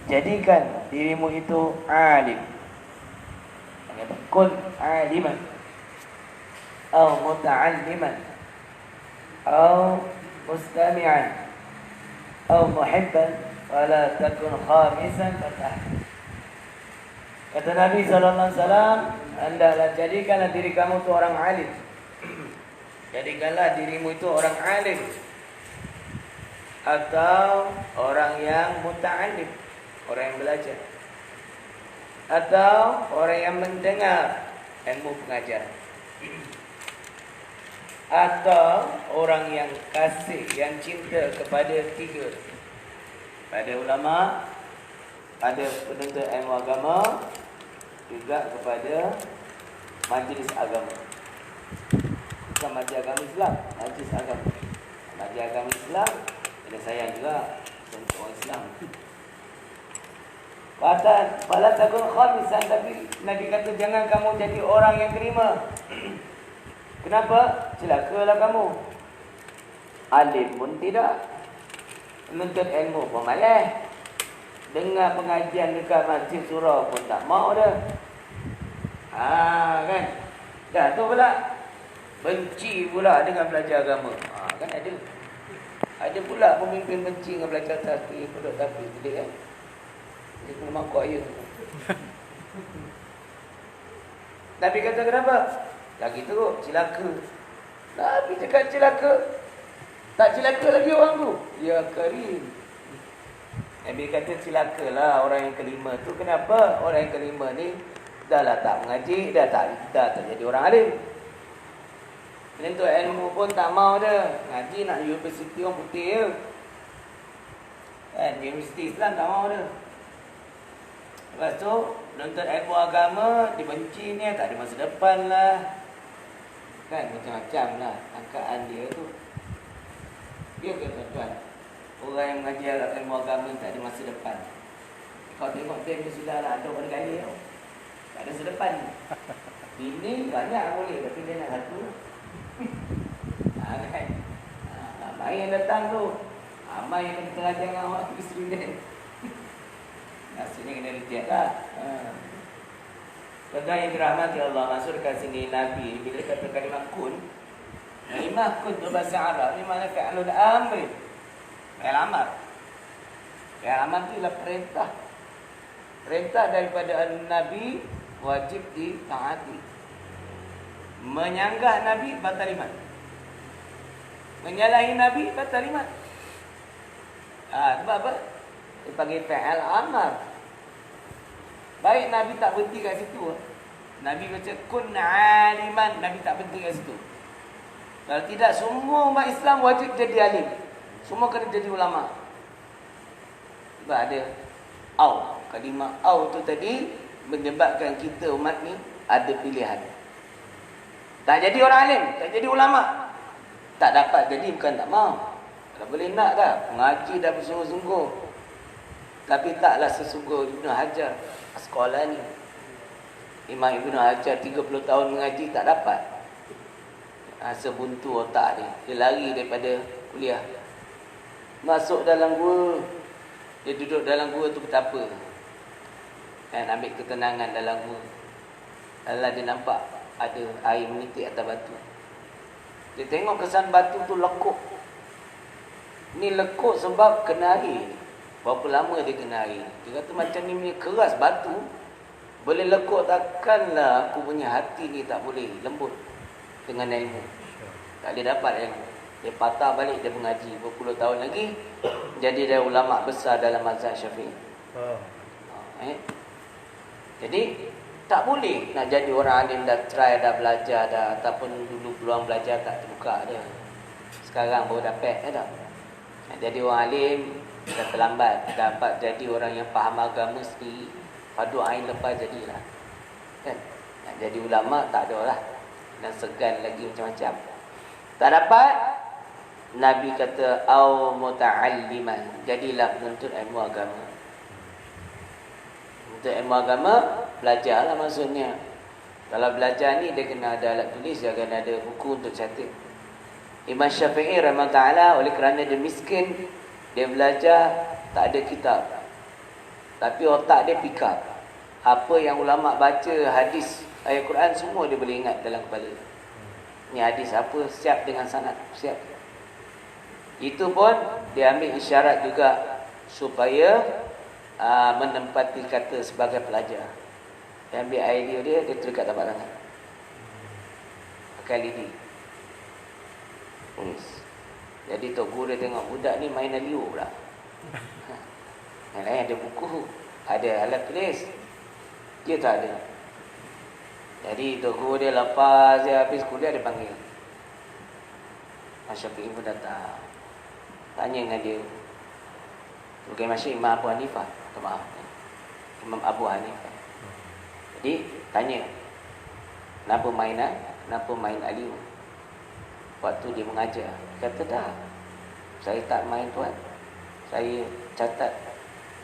jadikan dirimu itu alim. Kun aliman atau muta'alliman atau mustami'an atau muhibban wala takun khamisan fatah. Kata Nabi SAW, hendaklah jadikanlah diri kamu itu orang alim. Jadikanlah dirimu itu orang alim atau orang yang muta'allim, orang yang belajar, atau orang yang mendengar ilmu pengajaran, atau orang yang kasih, yang cinta kepada tiga, pada ulama, pada penuntut ilmu agama, juga kepada majlis agama. Bukan majlis agama Islam, majlis agama. Majlis agama Islam, ada sayang juga untuk orang Islam. Kata bala takun khamisan, tapi Nabi kata jangan kamu jadi orang yang kelima. Kenapa? Celakalah kamu. Alim pun tidak, menuntut ilmu pun malas, dengar pengajian dekat masjid surau pun tak mau dah. Kan? Dah tu pula benci pula dengan belajar agama. Kan ada. Ada pula pemimpin benci dengan belajar tasbih, pondok tasbih betul kan? Dia kena makuk ayah. Nabi kata kenapa? Lagi teruk, celaka. Nabi cakap celaka. Tak celaka lagi orang tu. Ya Karim. Nabi kata celakalah orang yang kelima tu. Kenapa? Orang yang kelima ni dah lah tak mengaji, dah tak jadi orang alim. Penuntut ilmu pun tak mau dah. Ngaji nak universiti orang putih je. Kan? Universiti Islam tak mau dah. Lepas tu, penuntut ilmu agama dibenci ni, tak ada masa depan lah. Kan? Macam-macam lah angkaan dia tu. Dia ke tuan-tuan? Orang yang mengajar ilmu agama tak ada masa depan. Kau tengok dia sudah lah ada pada kali tau. Tak ada masa depan. Ini banyak boleh, tapi dia nak satu. Kan? Mai yang datang tu, mai yang tengah jangan awak tu student. Nasibnya kena reject lah. Tuan-tuan yang dirahmati Allah, maksud kat sini Nabi bila kata kalimah kun, kalimah kun tu bahasa Arab ni makna fi'lul amri, fi'l amar. Fi'l amar tu ialah perintah. Perintah daripada Nabi wajib ditaati. Menyanggah Nabi batal iman. Menyalahi Nabi batal iman. Sebab apa? Dia panggil fi'al amar. Baik Nabi tak berhenti kat situ. Nabi baca kun aliman, Nabi tak berhenti kat situ. Kalau tidak, semua umat Islam wajib jadi alim. Semua kena jadi ulama. Sebab ada au. Kalimah au tu tadi menyebabkan kita umat ni ada pilihan. Tak jadi orang alim, tak jadi ulama. Tak dapat jadi bukan tak mau. Tak boleh nak dah. Mengaji dah bersungguh-sungguh. Tapi taklah sesungguh Ibn Hajar Asqalani. Imam Ibn Hajar 30 tahun mengaji tak dapat. Sebuntu otak dia. Dia lari daripada kuliah. Masuk dalam gua. Dia duduk dalam gua tu betapa. Ambil ketenangan dalam gua. Lalu dia nampak ada air menitik atas batu. Dia tengok kesan batu tu lekuk. Ni lekuk sebab kena air. Berapa lama dia kena air. Dia kata macam ni punya keras batu. Boleh lekuk, takkanlah aku punya hati ni tak boleh lembut dengan ilmu. Tak boleh dapat ilmu. Dia patah balik, dia mengaji berpuluh tahun lagi. Jadi dia ulama besar dalam mazhab Syafi'i. Jadi tak boleh nak jadi orang alim dah try, dah belajar dah, ataupun dulu peluang belajar tak terbuka dia. Sekarang baru dapat dah. Nak jadi orang alim dah terlambat. Dapat jadi orang yang faham agama sendiri, fardu ain lepas jadilah. Kan? Nak jadi ulama tak ada lah. Dan segan lagi macam-macam. Tak dapat, Nabi kata au muta'alliman, jadilah penuntut ilmu agama. Untuk ilmu agama, belajarlah maksudnya. Kalau belajar ni, dia kena ada alat tulis, dia kena ada buku untuk catat. Imam Syafi'i rahimahullah ta'ala, oleh kerana dia miskin, dia belajar, tak ada kitab. Tapi otak dia pick up. Apa yang ulama baca, hadis, ayat Quran, semua dia boleh ingat dalam kepala. Ni hadis apa, siap dengan sanad, siap. Itu pun dia ambil isyarat juga supaya menempati kata sebagai pelajar. Dia ambil idea dia tulis kat tapak tangan. Pakai lidi. Jadi tok guru dia tengok budak ni main liu pula. Yang lain ada buku, ada alat tulis. Dia tak ada. Jadi tok guru dia lepas dia habis kuliah dia panggil. Syafi'i pun datang. Tanya dengan dia. Bukan Masya Imam Abu Hanifah. Maaf. Imam Abu Hanifah. Jadi tanya. Kenapa main aliu? Waktu dia mengajar. Kata dah. Saya tak main tuan. Saya catat.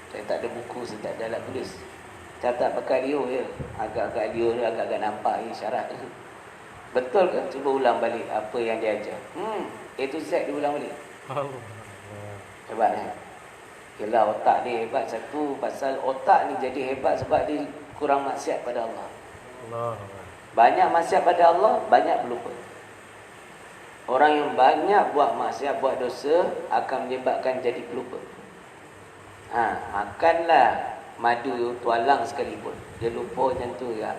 Saya tak ada buku, saya tak ada alat tulis. Catat pakai liur je. Agak-agak liur je, agak-agak nampak isyarat. Betul ke? Cuba ulang balik apa yang dia ajar. A to Z dia ulang balik. Hebat kan? Yalah, otak dia hebat. Satu, pasal otak ni jadi hebat sebab dia kurang maksiat pada Allah. Banyak maksiat pada Allah, banyak pelupa. Orang yang banyak buat maksiat, buat dosa akan menyebabkan jadi pelupa. Makanlah madu tualang sekalipun, dia lupa macam tu ya.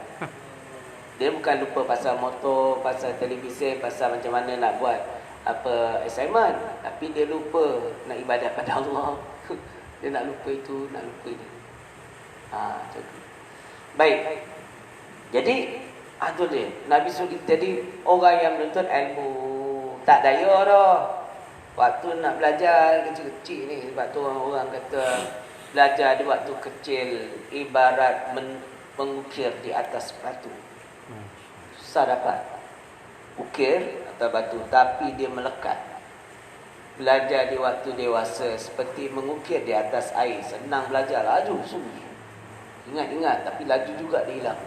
Dia bukan lupa pasal motor, pasal televisyen, pasal macam mana nak buat assignment, tapi dia lupa nak ibadat pada Allah. Dia nak lupa itu, nak lupa ini. Macam tu. Baik. Jadi tu dia. Nabi suruh jadi orang yang menuntut ilmu. Tak daya dah. Waktu nak belajar kecil-kecil ni, sebab tu orang kata belajar di waktu kecil ibarat mengukir di atas batu. Susah dapat ukir atas batu, tapi dia melekat. Belajar di waktu dewasa seperti mengukir di atas air. Senang belajar, laju sungguh. Ingat-ingat, tapi laju juga dia hilang.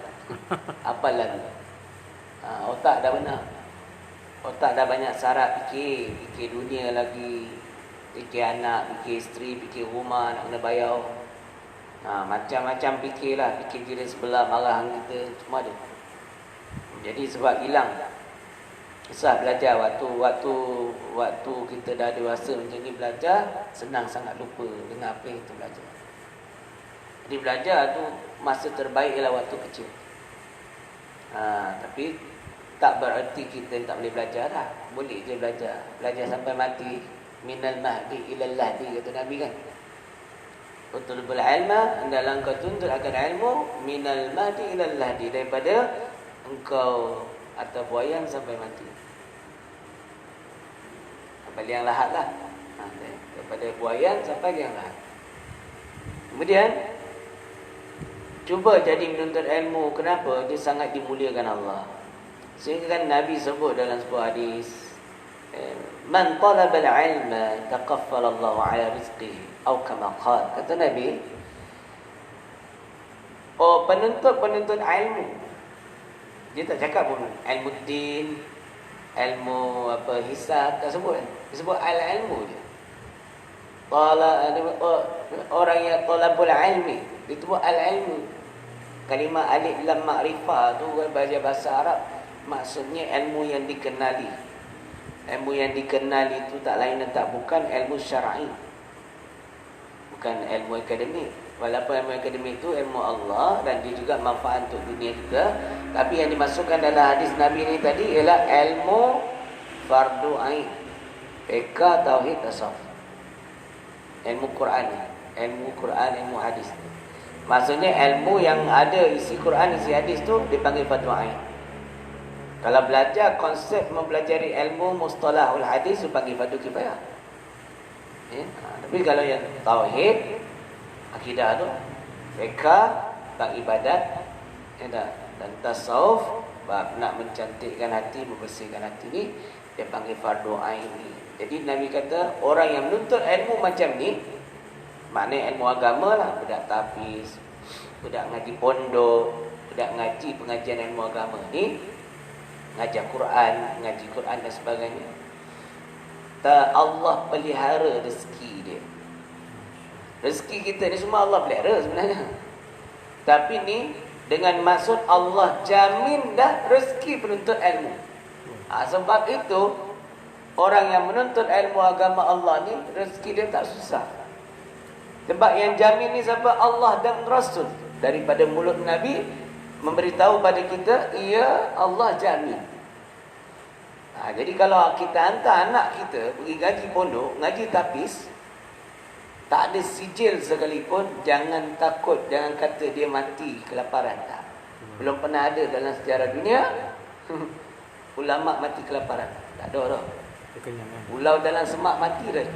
Apa lalu? Otak dah benar. Otak dah banyak saraf fikir. Fikir dunia lagi, fikir anak, fikir isteri, fikir rumah, nak kena bayar. Macam-macam fikir lah. Fikir diri sebelah, marah kita, semua ada. Jadi sebab hilang. Susah belajar waktu kita dah dewasa macam ni, belajar senang sangat lupa dengan apa yang kita belajar. Jadi belajar tu masa terbaik ialah waktu kecil. Tapi tak berarti kita tak boleh belajar dah. Boleh je belajar. Belajar sampai mati. Minal mahdi ilal lahdi, kata Nabi kan. Utlubul ilma, hendaklah engkau tuntut akan ilmu minal mahdi ilal lahdi, daripada engkau atau buayan sampai mati. Sampai liang lahat lah. Daripada buayan sampai liang lahat. Kemudian cuba jadi menuntut ilmu. Kenapa? Dia sangat dimuliakan Allah. Sehingga kan Nabi sebut dalam sebuah hadis, man talaba al-ilma taqaffala Allah ala rizqihi, atau kama qala. Kata Nabi, penuntut ilmu, dia tak cakap pun ilmu din, ilmu hisab, tak sebut. Dia sebut al-ilmu je. Orang yang talabul ilmi, itu pun al-ilmu. Kalimah alif lam ma'rifah tu bahasa Arab, maksudnya ilmu yang dikenali. Ilmu yang dikenali itu tak lain dan tak bukan ilmu syar'i, bukan ilmu akademik. Walaupun ilmu akademik itu ilmu Allah dan dia juga manfaat untuk dunia kita, tapi yang dimasukkan dalam hadis Nabi ni tadi ialah ilmu fardu ain, fiqh, tauhid, tasawuf, ilmu Quran, ilmu hadis. Maksudnya ilmu yang ada isi Quran, isi hadis tu dipanggil fardu ain. Kalau belajar konsep mempelajari ilmu mustalahul hadis dipanggil fardu kifayah. Tapi kalau yang tauhid, akidah tu, fiqh, bab ibadat, dan tasawuf, bab nak mencantikkan hati, membersihkan hati ni, dia panggil fardu ain ni. Jadi Nabi kata orang yang menuntut ilmu macam ni, maknanya ilmu agama lah, budak tafiz, budak ngaji pondok, budak ngaji pengajian ilmu agama ni, ngaji Quran dan sebagainya. Allah pelihara rezeki dia. Rezeki kita ni semua Allah pelihara sebenarnya. Tapi ni dengan maksud Allah jamin dah rezeki penuntut ilmu. Sebab itu orang yang menuntut ilmu agama Allah ni rezeki dia tak susah. Sebab yang jamin ni siapa? Allah dan Rasul. Daripada mulut Nabi memberitahu pada kita, ya Allah jamin. Jadi kalau kita hantar anak kita pergi ngaji pondok, ngaji tapis, tak ada sijil sekalipun, jangan takut, jangan kata dia mati kelaparan. Tak. Belum pernah ada dalam sejarah dunia ulama mati kelaparan. Tak ada dah. Pulau dalam semak mati dah.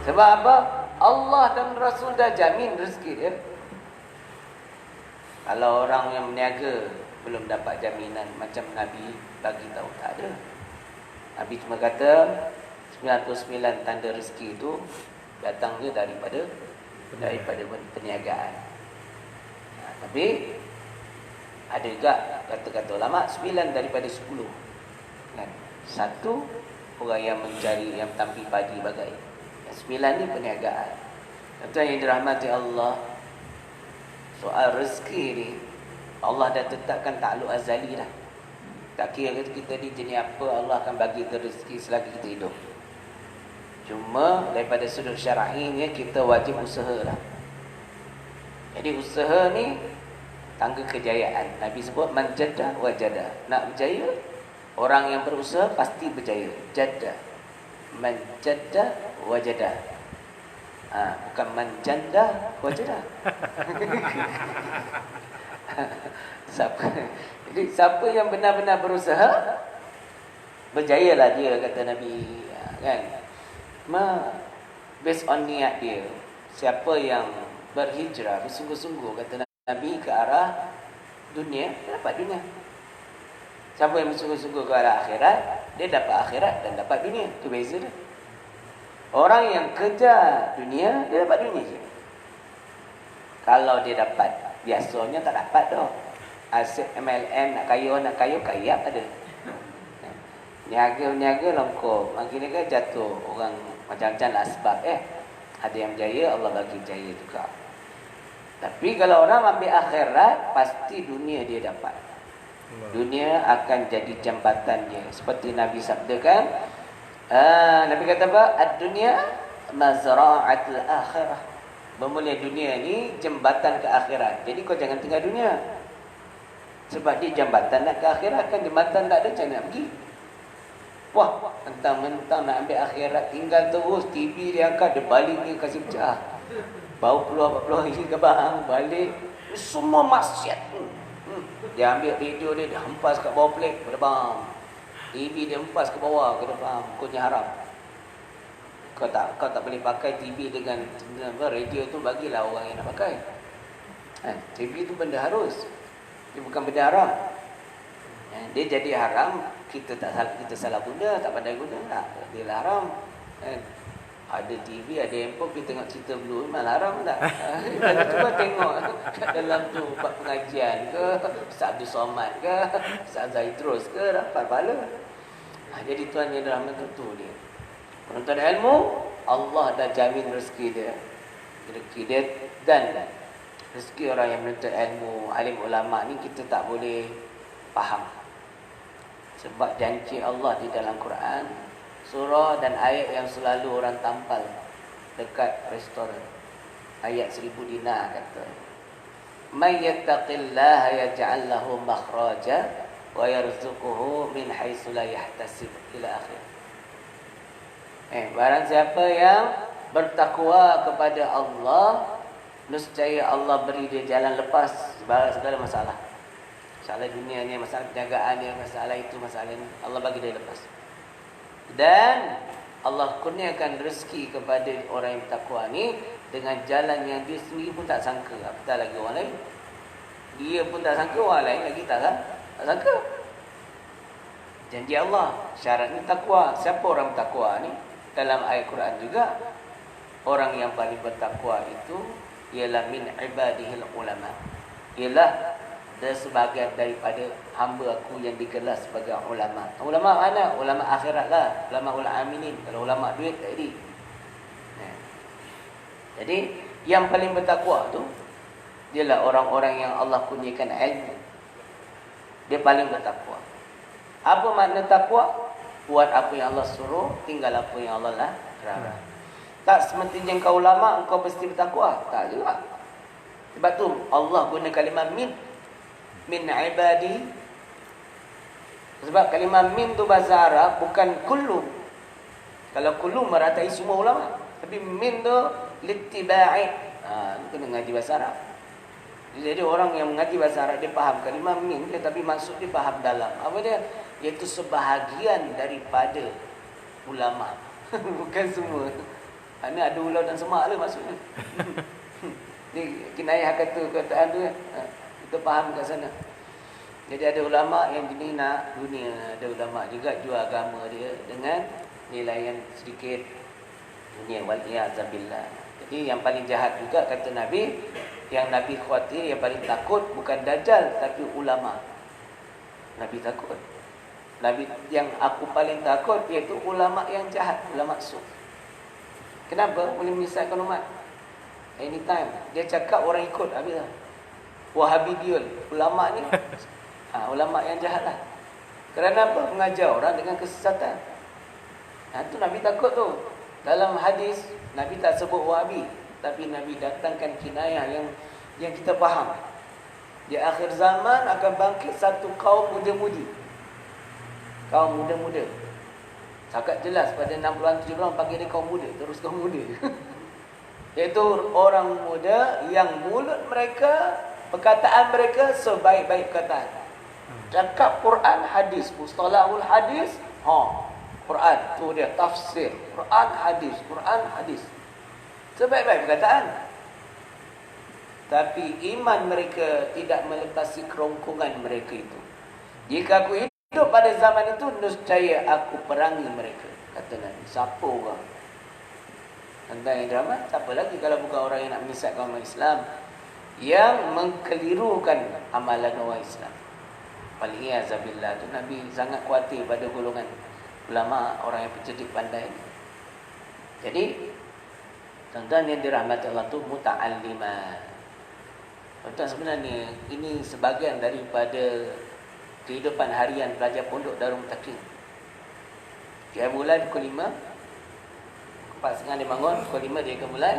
Sebab apa? Allah dan Rasul dah jamin rezeki dia. Kalau orang yang berniaga belum dapat jaminan macam Nabi bagi tahu, tak ada. Nabi cuma kata 99 tanda rezeki itu datangnya daripada perniagaan. Tapi ada juga kata-kata ulama 9 daripada 10. Kan? 1 orang yang mencari, yang tampil padi bagai. 9 ni perniagaan. Tuan yang dirahmati Allah, soal rezeki ni Allah dah tetapkan takluk azali dah. Tak kira kita ni jenis apa, Allah akan bagi kita rezeki selagi kita hidup. Cuma daripada sudut syar'i ni kita wajib usaha lah. Jadi usaha ni tangga kejayaan. Nabi sebut man jadda wa jada. Nak berjaya, orang yang berusaha pasti berjaya. Jadda. Man jadda wa jada. Bukan man janda wa jada. Jadi siapa yang benar-benar berusaha, berjayalah dia, kata Nabi. Kan? Based on niat dia. Siapa yang berhijrah bersungguh-sungguh, kata Nabi, ke arah dunia, dia dapat dunia. Siapa yang bersungguh-sungguh ke arah akhirat, dia dapat akhirat dan dapat dunia. Itu beza dia. Orang yang kejar dunia, dia dapat dunia je. Kalau dia dapat, biasanya tak dapat dah. Asyik MLM, nak kayu, kaya ada. Niaga longkok. Makin kan jatuh orang macam-macam lah sebab. Ada yang berjaya, Allah bagi jaya juga. Tapi kalau orang ambil akhirat, pasti dunia dia dapat. Dunia akan jadi jambatan dia. Seperti Nabi sabdakan, Nabi kata apa? Ad-dunya mazra'atul akhirah. Bermula dunia ni jembatan ke akhirat. Jadi kau jangan tinggal dunia. Sebab dia jambatan nak ke akhirat. Kan jembatan tak ada, macam nak pergi. Wah, mentang-mentang nak ambil akhirat, tinggal terus. TV dia angkat, dia balik dia kasih pecah. Bau keluar 40 hari ke bang, balik. Semua maksiat. Dia ambil radio dia, dia hempas kat bawah plate, ke depan. TV dia hempas ke bawah, ke depan. Hukumnya haram. Kau tak boleh pakai TV dengan radio tu, bagilah orang yang nak pakai. TV tu benda harus. Dia bukan benda haram. Dia jadi haram, kita salah guna, tak pandai guna, tak. Dia lah haram. Ada TV, ada handphone, kita tengok cerita Blue, malah haram tak? Cuba tengok kat dalam tu buat pengajian ke, Ustaz Abdul Somad ke, Ustaz Zaidrus ke, dapat pahala. Jadi tuan yang dirahmati tu dia. Penuntut ilmu, Allah dah jamin rezeki dia. Rezeki dia dan rezeki orang yang menuntut ilmu, alim ulama ni kita tak boleh faham. Sebab janji Allah di dalam Quran, surah dan ayat yang selalu orang tampal dekat restoran. Ayat 1000 dinar kata, "May yattaqillaha yaj'al lahu makhraja wa yarzuquhu min haitsu la yahtasib." Ila akhir. Barang siapa yang bertakwa kepada Allah, nescaya Allah beri dia jalan lepas segala masalah. Masalah dunia ni, masalah perniagaan ni, masalah itu, masalah ni, Allah bagi dia lepas. Dan Allah kurniakan rezeki kepada orang yang bertakwa ni dengan jalan yang dia sendiri pun tak sangka. Apatah lagi orang lain. Dia pun tak sangka, orang lain lagi tak sangka. Janji Allah, syarat ni takwa. Siapa orang bertakwa ni? Dalam ayat Quran juga, orang yang paling bertakwa itu ialah min ibadihil ulama. Ialah dia sebahagian daripada hamba aku yang digelar sebagai ulama. Ulama mana? Ulama akhirat lah. Ulama ul aminin. Kalau ulama duit tak jadi. Jadi yang paling bertakwa tu dialah orang-orang yang Allah kurniakan ilmu. Dia paling bertakwa. Apa makna takwa? Buat apa yang Allah suruh, tinggal apa yang Allah larang. Tak semestinya engkau ulama engkau mesti bertakwa. Tak juga. Sebab tu Allah guna kalimah min ibadi. Sebab kalimah min tu bahasa Arab bukan kullu. Kalau kullu meratai semua ulama. Tapi min tu littiba'i. Kena ngaji bahasa Arab. Jadi orang yang mengaji bahasa Arab dia faham kalimah min dia, tapi maksud dia faham dalam. Apa dia? Iaitu sebahagian daripada ulama. Bukan semua. Ini ada ulau dan semak lah maksudnya. Ni kinayah kata kataan tu. Kita faham kat sana. Jadi ada ulama yang jenis nak dunia, ada ulama juga jual agama dia dengan nilai yang sedikit dunia, wal-iyazabillah. Jadi yang paling jahat juga kata Nabi, yang Nabi khawatir, yang paling takut bukan Dajjal tapi ulama. Nabi takut. Nabi yang aku paling takut iaitu ulama yang jahat, ulama su. Kenapa? Boleh menyesatkan umat. Anytime dia cakap orang ikut habislah. Wahabiyul, ulama ni ulama yang jahat lah. Kerana apa? Mengajar orang dengan kesesatan. Itu Nabi takut tu. Dalam hadis Nabi tak sebut Wahabi, tapi Nabi datangkan kinayah yang kita faham. Di akhir zaman akan bangkit satu kaum muda-mudi. Kaum muda-muda. Sangat jelas pada 60-an 70-an panggil dia kaum muda, terus kaum muda. Iaitu orang muda yang mulut mereka, perkataan mereka sebaik-baik perkataan. Cakap Quran, hadis, mustalahul hadis, Quran tu dia tafsir, Quran hadis. Sebaik-baik perkataan. Tapi iman mereka tidak melepasi kerongkongan mereka itu. Jika aku hidup pada zaman itu, nescaya aku perangi mereka, kata Nabi. Siapa orang? Tentang yang drama, siapa lagi kalau bukan orang yang nak menyesatkan orang Islam, yang mengkelirukan amalan orang Islam. Waliyazabillah tu Nabi sangat khawatir pada golongan ulama, orang yang pencerdik pandai. Jadi tuan-tuan yang dirahmati Allah tu muta'alliman. Tuan-tuan sebenarnya ini sebahagian daripada kehidupan harian pelajar pondok Darul Mutakin. Tiap bulan pukul 5, 4.30 dia bangun, pukul 5 dia akan mulai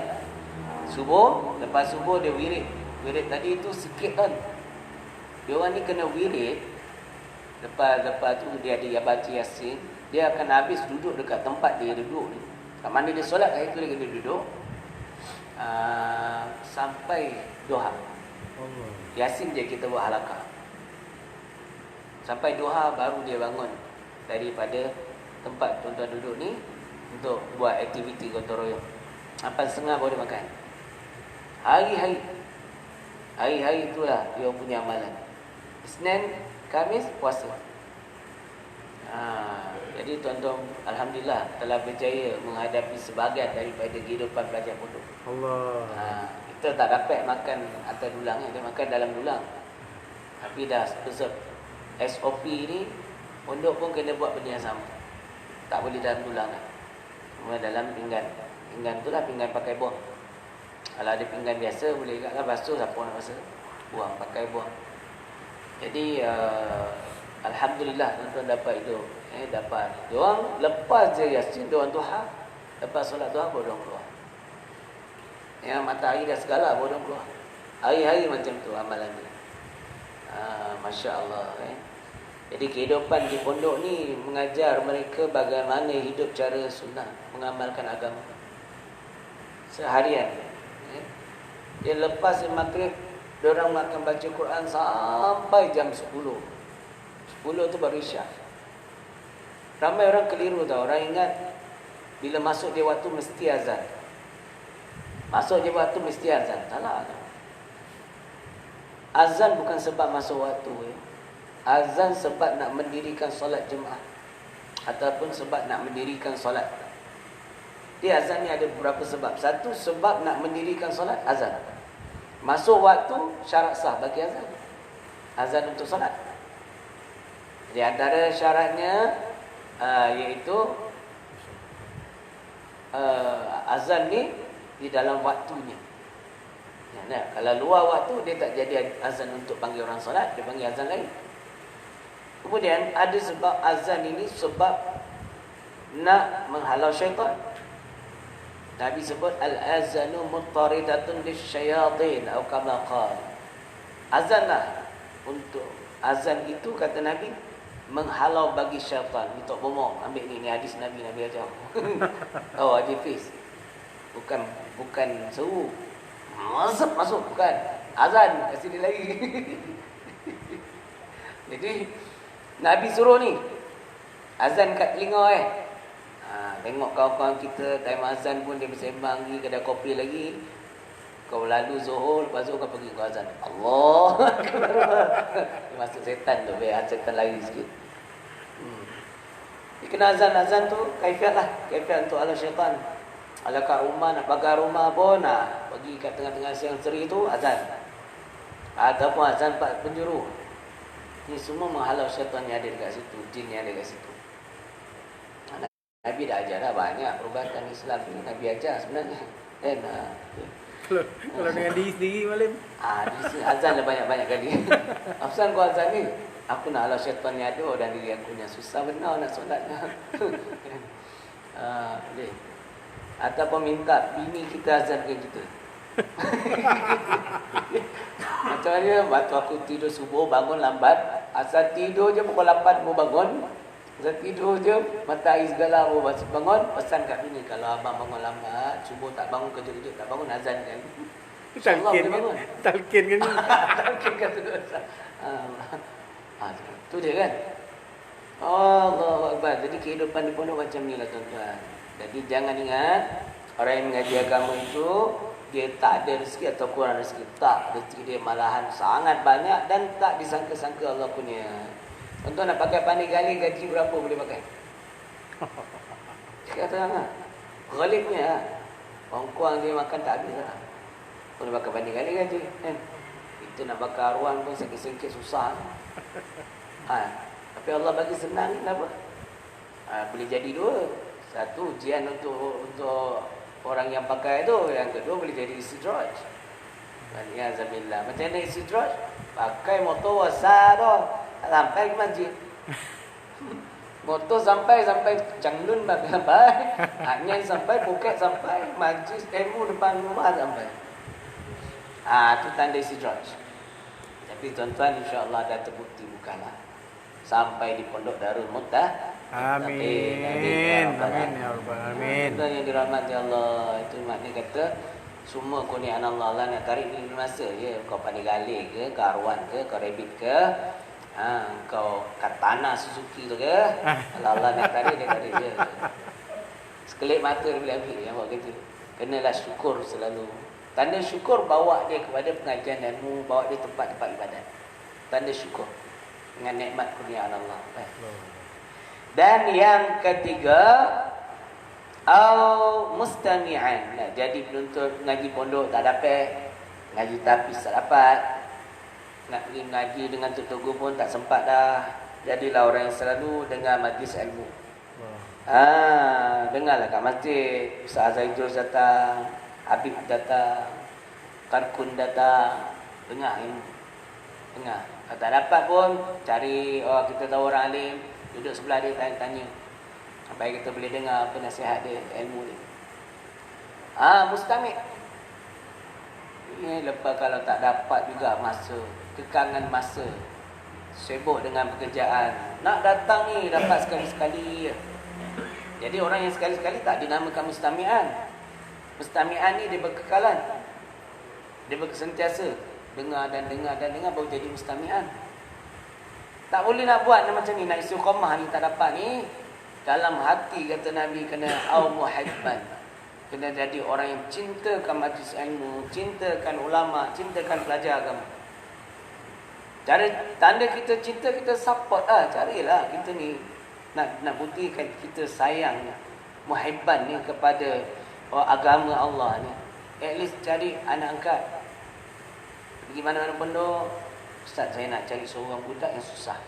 subuh. Lepas subuh dia wirid. Wirid tadi itu sikit kan. Dia orang ni kena wirid. Lepas tu dia ada baca Yasin. Dia akan habis duduk dekat tempat dia duduk ni. Kat mana dia solat, kat itu dia kena duduk sampai duha. Yasin je kita buat halakah. Sampai duha baru dia bangun daripada tempat tuan-tuan duduk ni untuk buat aktiviti gotong royong. 8.30 baru dia makan. Hari-hari itulah dia punya amalan. Isnin, Khamis, puasa. Jadi tuan-tuan, alhamdulillah telah berjaya menghadapi sebahagian daripada kehidupan pelajar pondok. Allah. Kita tak dapat makan atas dulang, kita makan dalam dulang. Tapi dah resep SOP ni, pondok pun kena buat benda yang sama. Tak boleh dalam dulang lah. Cuma dalam pinggan. Pinggan tu lah pinggan pakai buah. Kalau ada pinggan biasa boleh kat lah basuh, siapa nak basuh, buang, pakai buang. Jadi alhamdulillah tuan-tuan dapat itu. Dapat. Diorang lepas je Yasin, diorang duha. Lepas solat duha baru diorang keluar. Yang matahari dah segala baru diorang keluar. Hari-hari macam tu amalan ni. Masya Allah. Jadi kehidupan di pondok ni mengajar mereka bagaimana hidup cara sunnah, mengamalkan agama seharian. Dia lepas maghrib, diorang akan baca Quran sampai jam 10. 10 tu baru isyak. Ramai orang keliru tau. Orang ingat bila masuk dia waktu mesti azan. Masuk dia waktu mesti azan. Salah. Azan bukan sebab masuk waktu. Azan sebab nak mendirikan solat jemaah. Ataupun sebab nak mendirikan solat. Dia azan ni ada beberapa sebab. Satu, sebab nak mendirikan solat, azan. Masuk waktu, syarat sah bagi azan. Azan untuk solat. Di antara syaratnya iaitu azan ni di dalam waktunya. Nah, kalau luar waktu dia tak jadi azan untuk panggil orang solat, dia panggil azan lain. Kemudian ada sebab azan ini sebab nak menghalau syaitan. Nabi sebut al-azanu muttaridatun lisyayatin atau kama qala. Azanlah untuk azan itu kata Nabi menghalau bagi syaitan. Ni tok bomo ambil ni hadis Nabi ajar. Oh, hadis Hafiz. Bukan seru. Masuk bukan. Azan kat sini lagi. Jadi Nabi suruh ni azan kat telinga tengok kawan-kawan kita time azan pun dia bersembang pergi kedai kopi lagi. Kau lalu Zuhur, lepas Zuhur kau pergi kau azan. Allah. Dia masuk setan tu, biar setan lari sikit. Dia kena azan tu kaifiat lah. Kaifiat untuk ala syaitan. Ala kat rumah, nak pagar rumah pun pergi kat tengah-tengah siang seri tu azan. Ataupun azan penjuru. Ini semua menghalau syaitan yang ada dekat situ, jin yang ada dekat situ. Nabi dah ajar dah banyak perubatan Islam ni. Nabi ajar sebenarnya. Kalau dengan diri sendiri malam. Azan dah banyak-banyak kali. Afsan kau azan ni, aku nak halau syaitan ni ada dan diri aku ni susah benar nak solat. Boleh. Ataupun minta bini kita azankan kita. Macam mana waktu aku tidur subuh bangun lambat, asal tidur je pukul 8 mau bangun. Asal tidur je mata air segala mau bangun, pesan kat bini kalau abang bangun lambat, subuh tak bangun kejut-kejut tak bangun azankan. Talqin kan. Talqin kan. Talqin kan tu. Tu dia kan. Allahu Akbar. Jadi kehidupan di pondok macam ni lah tuan-tuan. Jadi jangan ingat orang yang mengaji agama itu dia tak ada rezeki atau kurang rezeki. Tak, rezeki dia malahan sangat banyak dan tak disangka-sangka Allah punya. Contoh nak pakai pandai gali gaji berapa boleh pakai? Cakap terang lah. Ghalibnya orang kuang dia makan tak habis lah. Boleh pakai pandai gali gaji kan? Kita nak bakar arwah pun sakit-sakit susah. Tapi Allah bagi senang ni kenapa? Boleh jadi dua. Satu ujian untuk orang yang pakai tu, yang kedua boleh jadi istidraj. Alhamdulillah. Macam mana istidraj? Pakai motor besar tu, tak sampai ke masjid. Motor sampai Changlun sampai, Anyan sampai, Phuket sampai, majlis ilmu depan rumah sampai. Tu tanda istidraj. Tapi tuan-tuan insya-Allah dah terbukti bukanlah. Sampai di Pondok Darul Muttah. Amin. Amin ya rabbal alamin. Dan yang dirahmati Allah, itu maknanya kata semua kurniaan Allah lah nak tarik ni masa je. Kau pandai gali ke, kau arwan ke, kau rabbit ke, kau Katana Suzuki tu ke, kalau Allah nak tarik dia tarik je. Sekelip mata dia boleh ambil. Yang buat kata kenalah syukur selalu. Tanda syukur bawa dia kepada pengajian ilmu, bawa dia tempat-tempat ibadat. Tanda syukur dengan nikmat kurniaan Allah. Dan yang ketiga, mustami'an. Jadi penuntut ngaji pondok tak dapat, ngaji tapis tak dapat, nak pergi ngaji dengan tutup pun tak sempat dah. Jadilah orang yang selalu dengar majlis ilmu. Dengarlah kat masjid, Ustaz Zaidul datang, Habib datang, Karkun datang, dengar ilmu. Dengar. Kalau tak dapat pun cari kita tahu orang alim, duduk sebelah dia tanya-tanya. Supaya kita boleh dengar apa nasihat dia, ilmu dia. Mustami'. Ini lepas kalau tak dapat juga masa, kekangan masa, sibuk dengan pekerjaan. Nak datang ni dapat sekali-sekali. Jadi orang yang sekali-sekali tak dinamakan mustami'an. Mustami'an ni dia berkekalan. Dia bersentiasa dengar dan dengar dan dengar baru jadi mustami'an. Tak boleh nak buat macam ni, nak istiqamah ni tak dapat ni. Dalam hati kata Nabi kena muhibban. Kena jadi orang yang cintakan majlis ilmu, cintakan ulama, cintakan pelajar agama. Cara tanda kita cinta, kita support carilah kita ni nak buktikan kita sayang muhibban ni kepada agama Allah ni. At least cari anak angkat. Pergi mana-mana pondok, Ustaz saya nak cari seorang budak yang susah.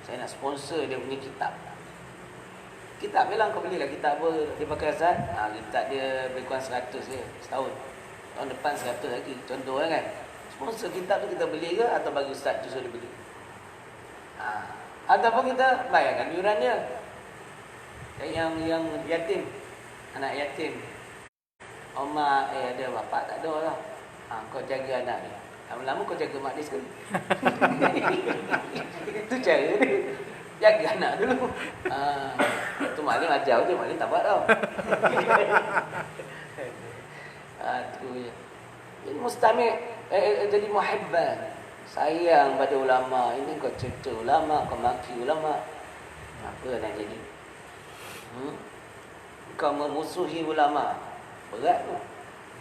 Saya nak sponsor dia punya kitab. Kitab bilang kau belilah kitab apa dia pakai Ustaz. Kitab dia lebih kurang 100 je setahun. Tahun depan 100 lagi. Contoh kan. Sponsor kitab tu kita beli ke atau bagi Ustaz tu suruh dia beli? Ataupun kita bayarkan yurannya. Yang yatim, anak yatim. Mak ada, bapak tak ada lah. Kau jaga anak ni. Lama-lama kau jaga mak dia sekali. Itu cara dia. Jaga anak dulu. Tu mak dia ajar je, mak dia tak buat tau. Tu je. Jadi mustamik, jadi muhibban. Sayang pada ulama. Ini kau cerita ulama, kau maki ulama. Apa nak jadi? Kau memusuhi ulama. Berat tu.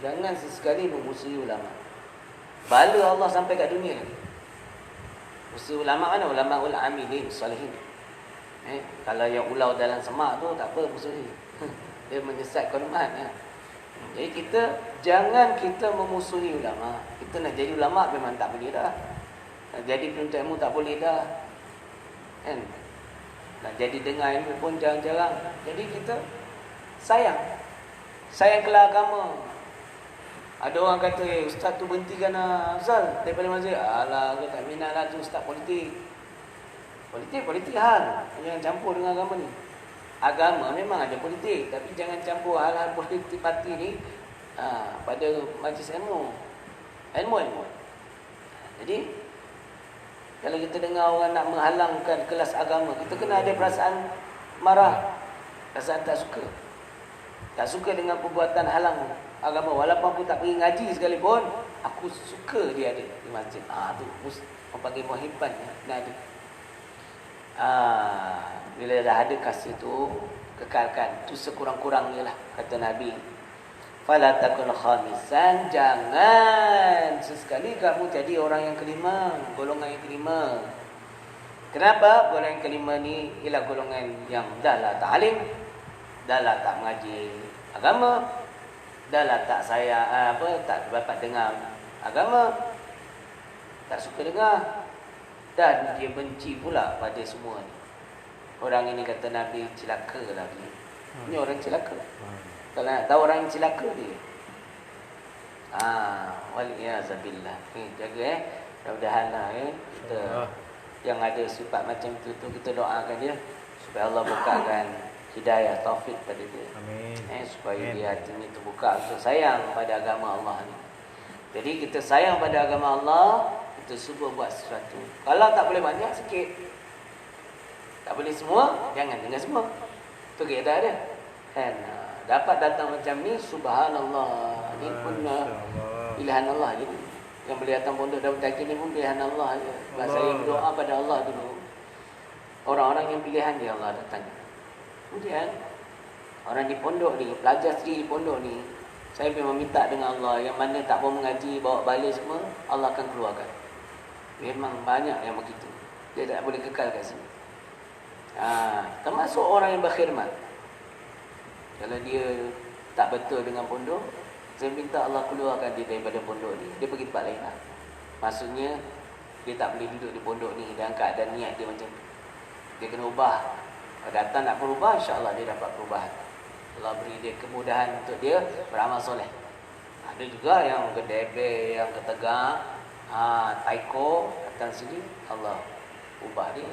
Jangan sesekali memusuhi ulama. Bala Allah sampai kat dunia lagi. Musuh ulama mana? Ulama ul amilin, salihin. Kalau yang ulau dalam semak tu tak apa musuhi. Dia menyesatkan umat. Jadi jangan kita memusuhi ulama. Kita nak jadi ulama memang tak boleh dah. Nak jadi penuntut ilmu tak boleh dah. Kan? Nak jadi dengar ilmu pun jarang-jarang. Jadi kita sayang kelah agama. Ada orang kata, ustaz tu berhentikan azal daripada masjid. Alah, aku tak minat lah tu ustaz politik. Politik hal. Jangan campur dengan agama ni. Agama memang ada politik, tapi jangan campur hal-hal politik parti ni pada majlis ilmu. Ilmu. Jadi kalau kita dengar orang nak menghalangkan kelas agama, kita kena ada perasaan marah, perasaan tak suka. Tak suka dengan perbuatan halang agama. Walaupun aku tak pergi ngaji sekalipun, aku suka dia ada di masjid. Tu orang panggil muhibban. Bila dah ada kasih tu, kekalkan. Tu sekurang-kurangnya lah, kata Nabi. Fala takun khamisan, jangan sesekali kamu jadi orang yang kelima, golongan yang kelima. Kenapa? Golongan yang kelima ni ialah golongan yang dah lah tak alim, dah lah tak mengaji agama, dah lah tak tak dapat dengar agama, tak suka dengar, dan dia benci pula pada semua ni. Orang ini kata Nabi celaka lah dia. Ini orang celaka. Kalau nak tahu orang yang celaka dia. Waliyazabillah. Jaga mudah-mudahan lah kita yang ada sifat macam tu kita doakan dia supaya Allah bukakan hidayah taufik pada dia. Amin. Supaya dia hati ni terbuka untuk sayang pada agama Allah ni. Jadi kita sayang pada agama Allah, kita cuba buat sesuatu. Kalau tak boleh banyak, sikit. Tak boleh semua, jangan dengan semua. Itu kaedah dia. Kan? Dapat datang macam ni, subhanallah. Ini pun pilihan Allah je. Yang boleh datang pondok dapat takir ni pun pilihan Allah je. Sebab saya berdoa pada Allah dulu. Orang-orang yang pilihan dia Allah datang. Kemudian orang di pondok ni, pelajar sendiri di pondok ni, saya memang minta dengan Allah, yang mana tak mau mengaji, bawa balik semua, Allah akan keluarkan. Memang banyak yang begitu. Dia tak boleh kekal kat sini. Termasuk orang yang berkhidmat. Kalau dia tak betul dengan pondok, saya minta Allah keluarkan dia daripada pondok ni. Dia pergi tempat lain lah. Maksudnya, dia tak boleh duduk di pondok ni dalam keadaan niat dia macam tu. Dia kena ubah. Kalau datang nak berubah, insyaAllah dia dapat perubahan. Allah beri dia kemudahan untuk dia beramal soleh. Ada juga yang kedebe, yang ketegak, taiko, datang sini, Allah ubah dia.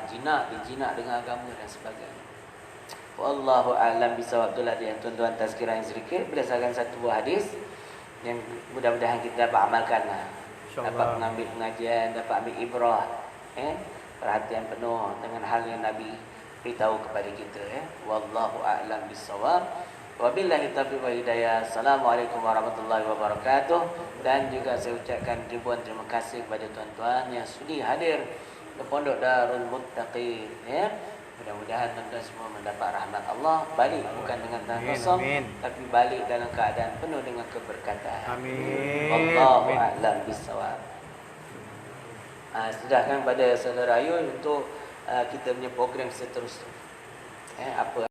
Jinak dengan agama dan sebagainya. Wallahu a'lam bisawab. Itulah dia tuan-tuan tazkirah yang sedikit berdasarkan satu buah hadis yang mudah-mudahan kita dapat amalkan lah. Dapat mengambil pengajian, dapat ambil ibrah, perhatian penuh dengan hal yang Nabi beritahu kepada kita. Wallahu a'lam bisawab. Wabillahi taufiq wal hidayah. Assalamualaikum warahmatullahi wabarakatuh. Dan juga saya ucapkan ribuan terima kasih kepada tuan-tuan yang sudi hadir ke Pondok Darul Muttaqin. Mudah-mudahan tuan-tuan semua mendapat rahmat Allah, balik bukan dengan tangan kosong, tapi balik dalam keadaan penuh dengan keberkatan. Amin. Wallahu a'lam bissawab. Sedangkan pada saudara Ayul untuk kita punya program seterusnya. Apa